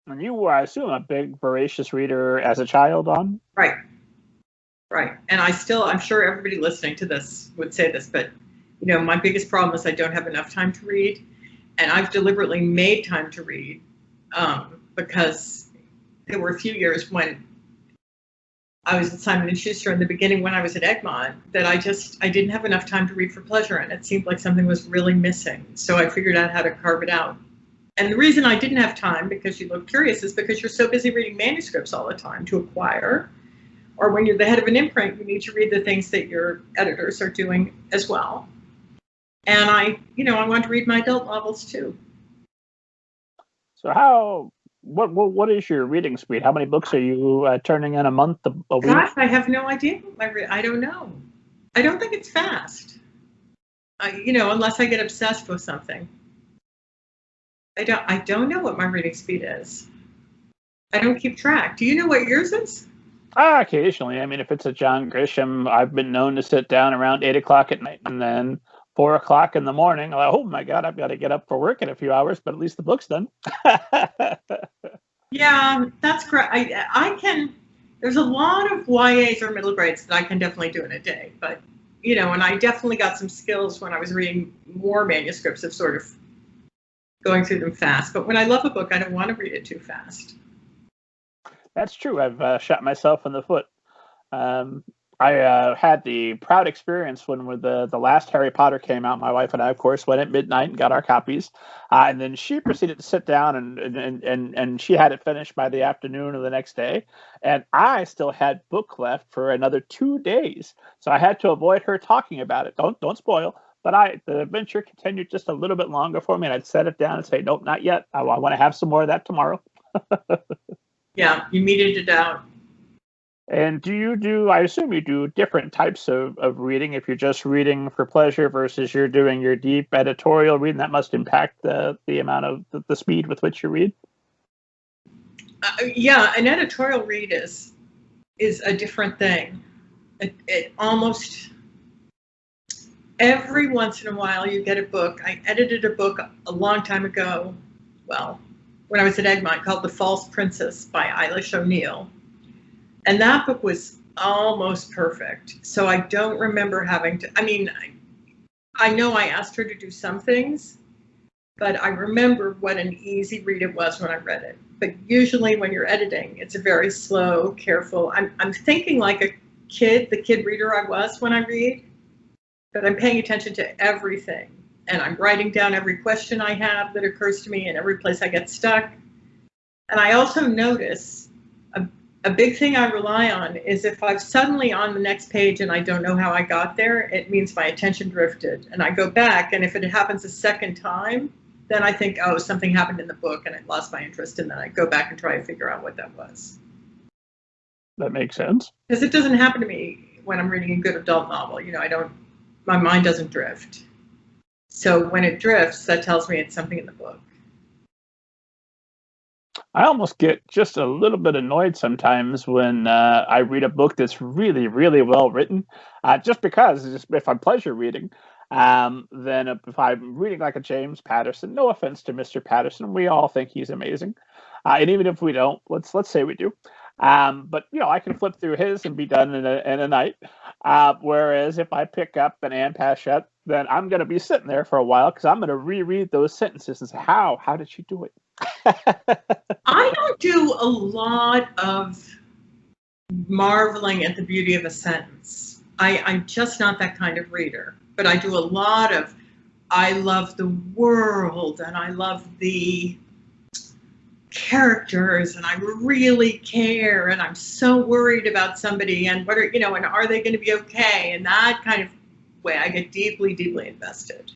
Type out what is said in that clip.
And you were, I assume, a big voracious reader as a child on? Right. Right. And I'm sure everybody listening to this would say this, but, my biggest problem is I don't have enough time to read. And I've deliberately made time to read because there were a few years when I was at Simon & Schuster in the beginning when I was at Egmont that I didn't have enough time to read for pleasure. And it seemed like something was really missing. So I figured out how to carve it out. And the reason I didn't have time, because you look curious, is because you're so busy reading manuscripts all the time to acquire. Or when you're the head of an imprint, you need to read the things that your editors are doing as well. And I want to read my adult novels too. So what is your reading speed? How many books are you turning in a month, a week? Gosh, I have no idea. I don't know. I don't think it's fast. Unless I get obsessed with something. I don't know what my reading speed is. I don't keep track. Do you know what yours is? Occasionally. I mean, if it's a John Grisham, I've been known to sit down around 8 o'clock at night, and then 4 o'clock in the morning, I'm like, oh my God, I've got to get up for work in a few hours, but at least the book's done. Yeah, that's correct. I can, there's a lot of YAs or middle grades that I can definitely do in a day, but, and I definitely got some skills when I was reading more manuscripts of sort of going through them fast. But when I love a book, I don't want to read it too fast. That's true. I've shot myself in the foot. I had the proud experience when the last Harry Potter came out. My wife and I, of course, went at midnight and got our copies. And then she proceeded to sit down and she had it finished by the afternoon of the next day. And I still had book left for another 2 days. So I had to avoid her talking about it. Don't spoil. But the adventure continued just a little bit longer for me. And I'd set it down and say, nope, not yet. I want to have some more of that tomorrow. Yeah, you meted it out. And I assume you do different types of reading if you're just reading for pleasure versus you're doing your deep editorial reading. That must impact the amount of the speed with which you read. Yeah, an editorial read is a different thing. It almost, every once in a while you get a book. I edited a book a long time ago, well, when I was at Egmont, called The False Princess by Eilish O'Neill. And that book was almost perfect. So I don't remember having to, I know I asked her to do some things, but I remember what an easy read it was when I read it. But usually when you're editing, it's a very slow, careful, I'm thinking like the kid reader I was when I read, but I'm paying attention to everything. And I'm writing down every question I have that occurs to me and every place I get stuck. And I also notice a big thing I rely on is if I'm suddenly on the next page and I don't know how I got there, it means my attention drifted. And I go back, and if it happens a second time, then I think, oh, something happened in the book and I lost my interest, and then I go back and try to figure out what that was. That makes sense. Because it doesn't happen to me when I'm reading a good adult novel. My mind doesn't drift. So when it drifts, that tells me it's something in the book. I almost get just a little bit annoyed sometimes when I read a book that's really, really well written, just because if I'm pleasure reading, then if I'm reading like a James Patterson, no offense to Mr. Patterson, we all think he's amazing. And even if we don't, let's say we do. But I can flip through his and be done in a night. Whereas if I pick up an Anne Patchett, then I'm going to be sitting there for a while because I'm going to reread those sentences and say, how did she do it? I don't do a lot of marveling at the beauty of a sentence. I'm just not that kind of reader. But I do a lot of, I love the world and I love the characters and I really care and I'm so worried about somebody and and are they going to be okay? And that kind of way I get deeply, deeply invested.